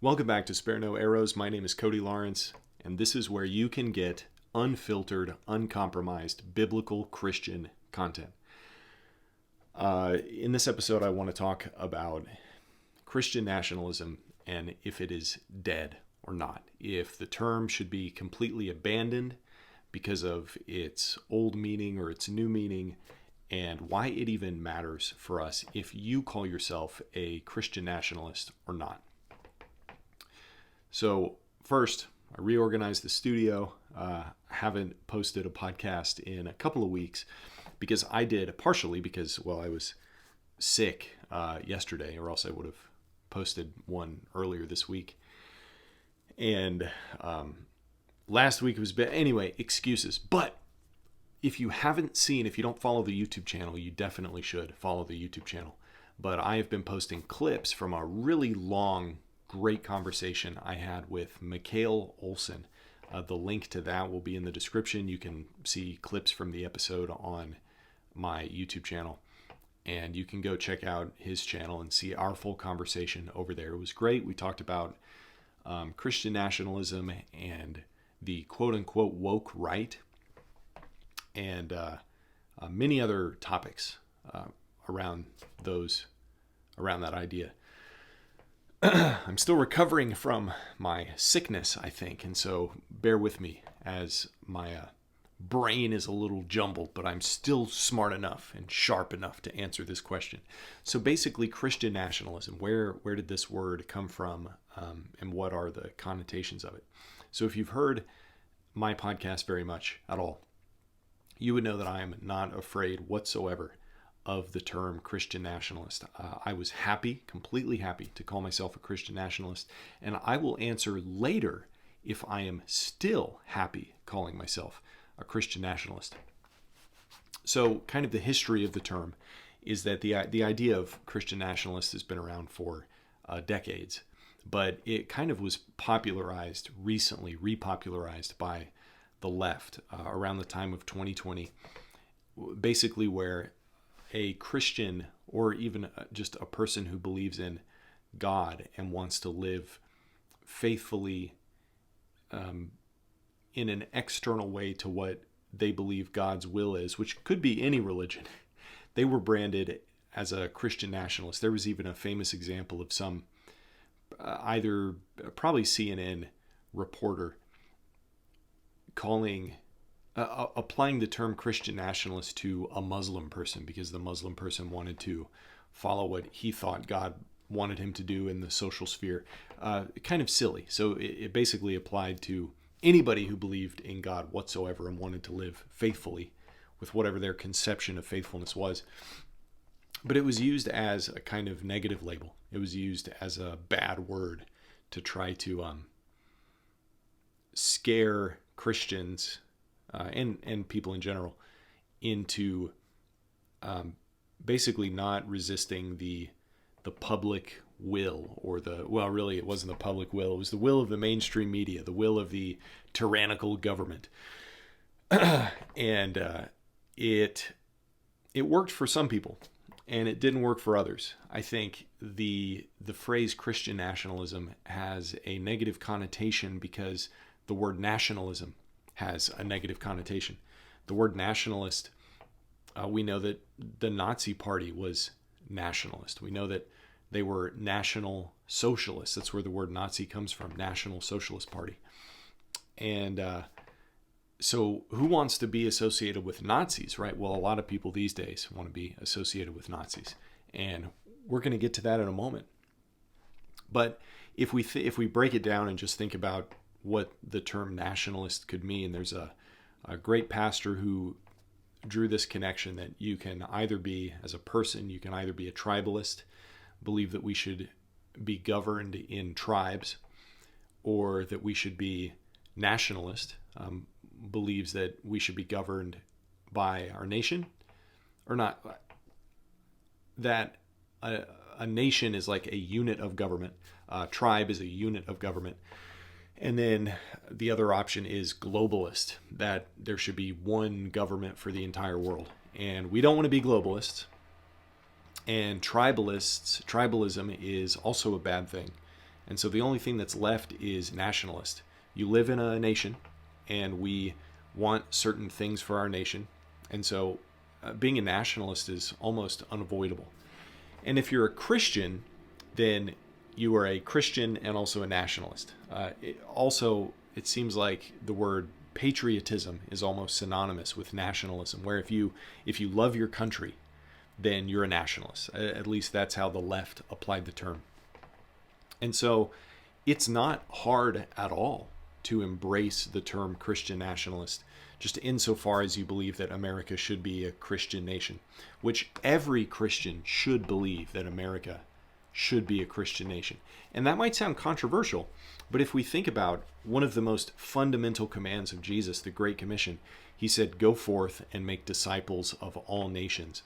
Welcome back to Spare No Arrows. My name is Cody Lawrence, and this is where you can get unfiltered, uncompromised, biblical Christian content. In this episode, I want to talk about Christian nationalism and if it is dead or not. If the term should be completely abandoned because of its old meaning or its new meaning, and why it even matters for us if you call yourself a Christian nationalist or not. So first, I reorganized the studio. Haven't posted a podcast in a couple of weeks because I was sick yesterday, or else I would have posted one earlier this week. And last week was bad. Anyway, excuses. But if you don't follow the YouTube channel, you definitely should follow the YouTube channel. But I have been posting clips from a really long, great conversation I had with Mikhail Olson. The link to that will be in the description. You can see clips from the episode on my YouTube channel, and you can go check out his channel and see our full conversation over there. It was great. We talked about Christian nationalism and the quote-unquote woke right, and many other topics around that idea. I'm still recovering from my sickness, I think, and so bear with me as my brain is a little jumbled, but I'm still smart enough and sharp enough to answer this question. So basically, Christian nationalism, where did this word come from, and what are the connotations of it? So if you've heard my podcast very much at all, you would know that I am not afraid whatsoever of the term Christian nationalist. I was completely happy to call myself a Christian nationalist, and I will answer later if I am still happy calling myself a Christian nationalist. So kind of the history of the term is that the idea of Christian nationalist has been around for decades, but it kind of was repopularized by the left around the time of 2020, basically where a Christian, or even just a person who believes in God and wants to live faithfully in an external way to what they believe God's will is, which could be any religion, they were branded as a Christian nationalist. There was even a famous example of some probably CNN reporter applying the term Christian nationalist to a Muslim person because the Muslim person wanted to follow what he thought God wanted him to do in the social sphere. Kind of silly. So it basically applied to anybody who believed in God whatsoever and wanted to live faithfully with whatever their conception of faithfulness was. But it was used as a kind of negative label. It was used as a bad word to try to scare Christians and people in general into basically not resisting the public will, or really it wasn't the public will, it was the will of the mainstream media, the will of the tyrannical government. And it worked for some people and it didn't work for others. I think the phrase Christian nationalism has a negative connotation because the word nationalism has a negative connotation. The word nationalist, we know that the Nazi Party was nationalist. We know that they were National Socialists. That's where the word Nazi comes from, National Socialist Party. And so who wants to be associated with Nazis, right? Well, a lot of people these days want to be associated with Nazis. And we're going to get to that in a moment. But if we break it down and just think about what the term nationalist could mean, there's a great pastor who drew this connection that you can either be, as a person, you can either be a tribalist, believe that we should be governed in tribes, or that we should be nationalist, believes that we should be governed by our nation, or not, that a nation is like a unit of government, a tribe is a unit of government. And then the other option is globalist, that there should be one government for the entire world. And we don't want to be globalists. And tribalism is also a bad thing. And so the only thing that's left is nationalist. You live in a nation, and we want certain things for our nation. And so being a nationalist is almost unavoidable. And if you're a Christian, then you are a Christian and also a nationalist. It seems like the word patriotism is almost synonymous with nationalism, where if you love your country, then you're a nationalist. At least that's how the left applied the term. And so it's not hard at all to embrace the term Christian nationalist, just insofar as you believe that America should be a Christian nation, which every Christian should believe that America should be a Christian nation. And that might sound controversial, but if we think about one of the most fundamental commands of Jesus, the Great Commission, he said, "Go forth and make disciples of all nations,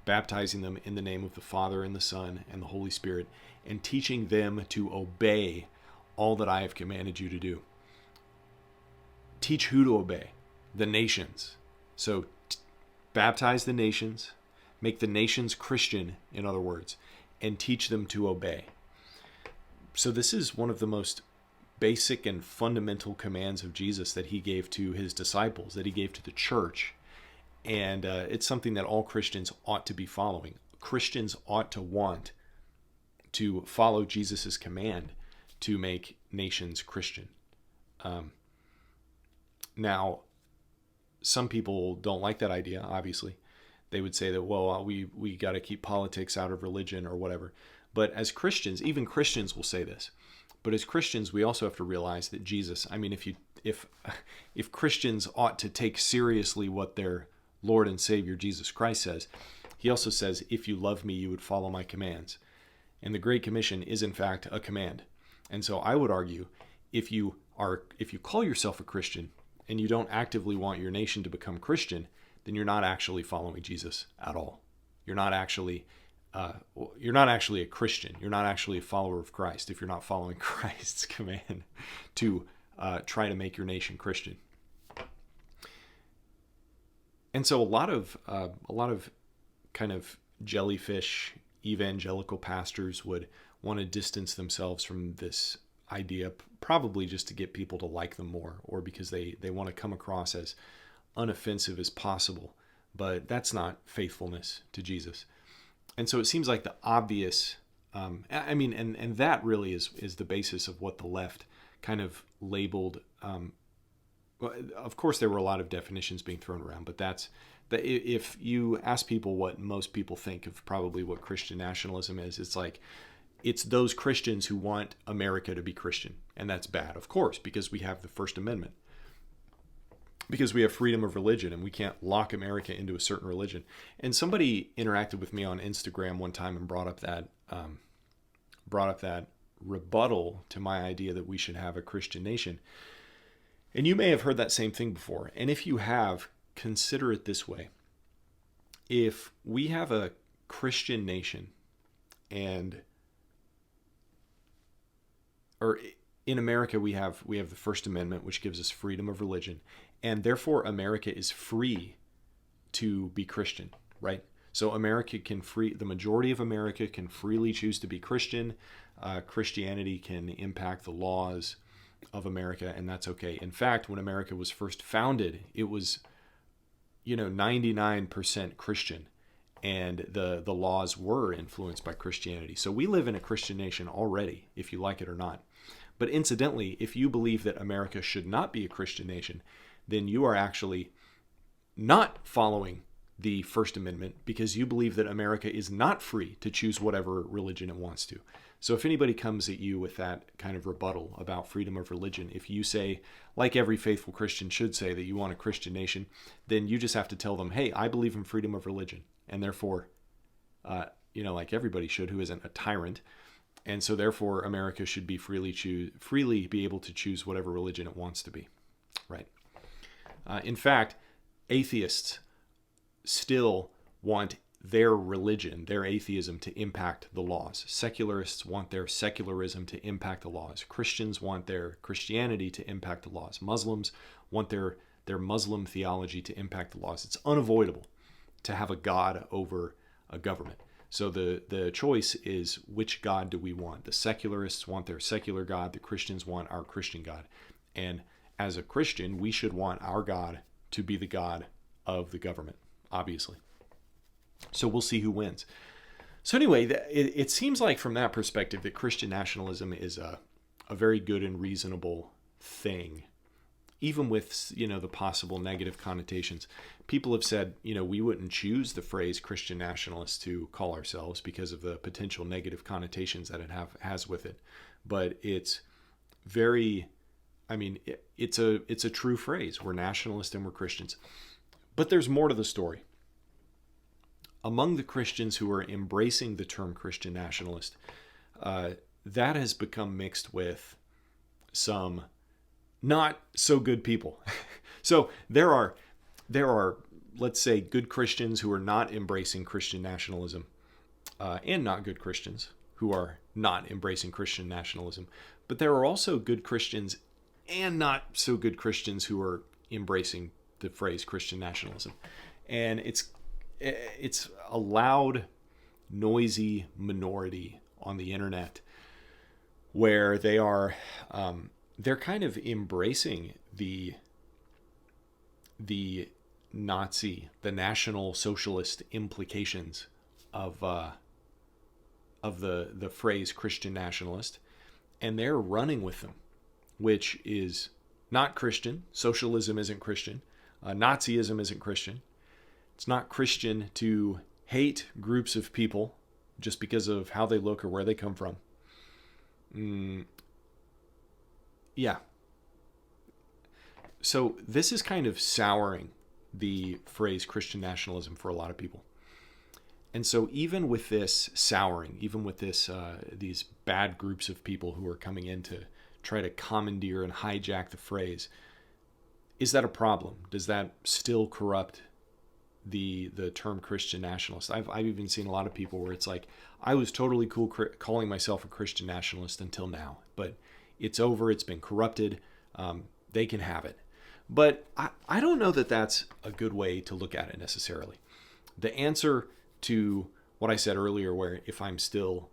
baptizing them in the name of the Father and the Son and the Holy Spirit, and teaching them to obey all that I have commanded you to do." Teach who to obey? The nations. So baptize the nations, make the nations Christian, in other words, and teach them to obey. So this is one of the most basic and fundamental commands of Jesus that he gave to his disciples, that he gave to the church. And it's something that all Christians ought to be following. Christians ought to want to follow Jesus' command to make nations Christian. Now, some people don't like that idea, obviously. They would say that, well, we got to keep politics out of religion or whatever. But as Christians, even Christians will say this. But as Christians, we also have to realize that Jesus, I mean, if Christians ought to take seriously what their Lord and Savior Jesus Christ says, he also says, "If you love me, you would follow my commands." And the Great Commission is in fact a command. And so I would argue, if you call yourself a Christian and you don't actively want your nation to become Christian, then you're not actually following Jesus at all. You're not actually a Christian. You're not actually a follower of Christ if you're not following Christ's command to try to make your nation Christian. And so a lot of kind of jellyfish evangelical pastors would want to distance themselves from this idea, probably just to get people to like them more, or because they want to come across as unoffensive as possible. But that's not faithfulness to Jesus. And so it seems like the obvious, and that really is the basis of what the left kind of labeled. Well, of course, there were a lot of definitions being thrown around, but if you ask people what most people think of probably what Christian nationalism is, it's those Christians who want America to be Christian. And that's bad, of course, because we have the First Amendment, because we have freedom of religion, and we can't lock America into a certain religion. And somebody interacted with me on Instagram one time and brought up that rebuttal to my idea that we should have a Christian nation. And you may have heard that same thing before. And if you have, consider it this way. If we have a Christian nation, or in America we have the First Amendment, which gives us freedom of religion, and therefore America is free to be Christian, right? So the majority of America can freely choose to be Christian. Christianity can impact the laws of America, and that's okay. In fact, when America was first founded, it was 99% Christian, and the laws were influenced by Christianity. So we live in a Christian nation already, if you like it or not. But incidentally, if you believe that America should not be a Christian nation, then you are actually not following the First Amendment, because you believe that America is not free to choose whatever religion it wants to. So if anybody comes at you with that kind of rebuttal about freedom of religion, if you say, like every faithful Christian should say, that you want a Christian nation, then you just have to tell them, hey, I believe in freedom of religion. And therefore, like everybody should who isn't a tyrant. And so therefore, America should be freely be able to choose whatever religion it wants to be, right? In fact, atheists still want their religion, their atheism, to impact the laws. Secularists want their secularism to impact the laws. Christians want their Christianity to impact the laws. Muslims want their Muslim theology to impact the laws. It's unavoidable to have a God over a government. So the choice is, which God do we want? The secularists want their secular God. The Christians want our Christian God. And as a Christian, we should want our God to be the God of the government, obviously. So we'll see who wins. So anyway, it seems like from that perspective that Christian nationalism is a very good and reasonable thing, even with, the possible negative connotations. People have said, we wouldn't choose the phrase Christian nationalists to call ourselves because of the potential negative connotations that it has with it. But it's very, it's a true phrase. We're nationalists and we're Christians. But there's more to the story. Among the Christians who are embracing the term Christian nationalist, that has become mixed with some not so good people. So there are, let's say, good Christians who are not embracing Christian nationalism, and not good Christians who are not embracing Christian nationalism. But there are also good Christians and not so good Christians who are embracing the phrase Christian nationalism. And it's a loud, noisy minority on the internet where they are, they're kind of embracing the Nazi, the National Socialist implications of the phrase Christian nationalist, and they're running with them, which is not Christian. Socialism isn't Christian. Nazism isn't Christian. It's not Christian to hate groups of people just because of how they look or where they come from. Yeah. So this is kind of souring the phrase Christian nationalism for a lot of people. And so even with this souring, even with this these bad groups of people who are coming in to try to commandeer and hijack the phrase, is that a problem? Does that still corrupt the term Christian nationalist? I've even seen a lot of people where it's like, I was totally cool calling myself a Christian nationalist until now, but it's over. It's been corrupted. They can have it. But I don't know that that's a good way to look at it necessarily. The answer to what I said earlier, where if I'm still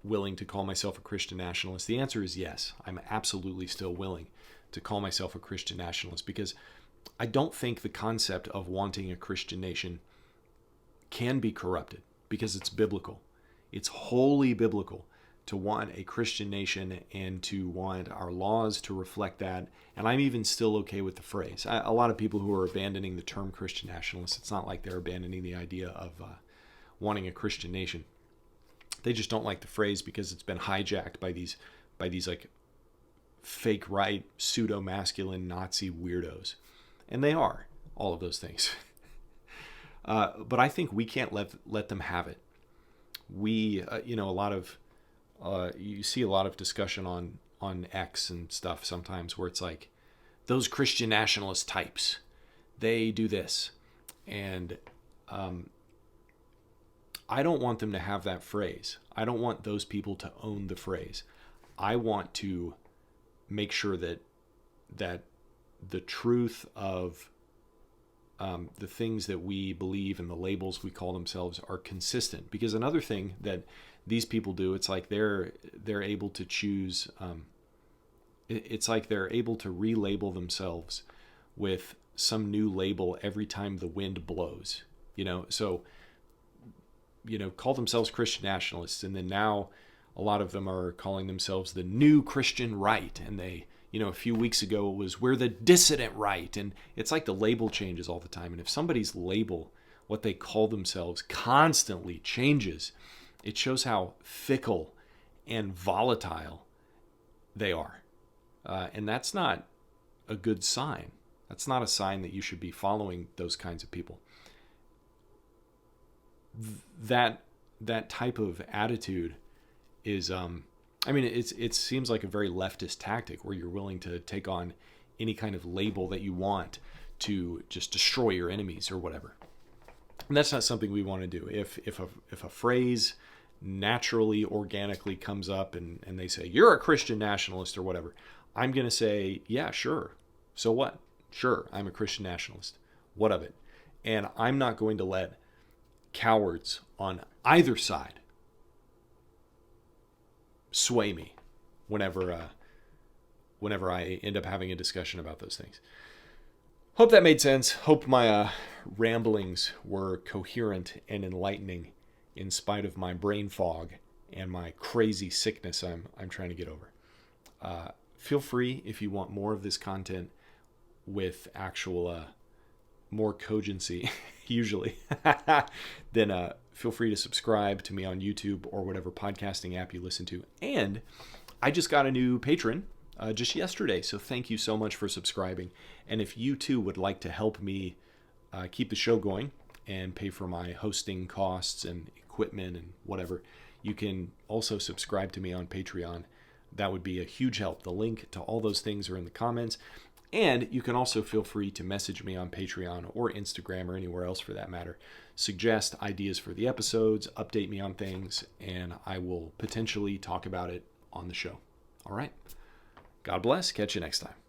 willing to call myself a Christian nationalist, the answer is yes. I'm absolutely still willing to call myself a Christian nationalist, because I don't think the concept of wanting a Christian nation can be corrupted, because it's biblical. It's wholly biblical to want a Christian nation and to want our laws to reflect that. And I'm even still okay with the phrase. A lot of people who are abandoning the term Christian nationalist, it's not like they're abandoning the idea of wanting a Christian nation. They just don't like the phrase because it's been hijacked by these like fake right, pseudo-masculine Nazi weirdos. And they are all of those things. But I think we can't let them have it. We, you see a lot of discussion on X and stuff sometimes where it's like, those Christian nationalist types, they do this. And I don't want them to have that phrase. I don't want those people to own the phrase. I want to make sure that the truth of the things that we believe and the labels we call themselves are consistent. Because another thing that these people do, it's like they're able to choose. It's like they're able to relabel themselves with some new label every time the wind blows. So call themselves Christian nationalists, and then now a lot of them are calling themselves the new Christian right, and they, a few weeks ago it was, we're the dissident right, and it's like the label changes all the time. And if somebody's label, what they call themselves, constantly changes, it shows how fickle and volatile they are. And that's not a good sign. That's not a sign that you should be following those kinds of people. That type of attitude is, it seems like a very leftist tactic where you're willing to take on any kind of label that you want to just destroy your enemies or whatever. And that's not something we want to do. If a phrase naturally, organically comes up and they say, you're a Christian nationalist or whatever, I'm going to say, yeah, sure. So what? Sure, I'm a Christian nationalist. What of it? And I'm not going to let cowards on either side sway me whenever I end up having a discussion about those things. Hope that made sense. Hope my ramblings were coherent and enlightening in spite of my brain fog and my crazy sickness I'm trying to get over. Feel free, if you want more of this content with actual more cogency, usually, then feel free to subscribe to me on YouTube or whatever podcasting app you listen to. And I just got a new patron just yesterday, so thank you so much for subscribing. And if you too would like to help me keep the show going and pay for my hosting costs and equipment and whatever, you can also subscribe to me on Patreon. That would be a huge help. The link to all those things are in the comments. And you can also feel free to message me on Patreon or Instagram or anywhere else for that matter. Suggest ideas for the episodes, update me on things, and I will potentially talk about it on the show. All right. God bless. Catch you next time.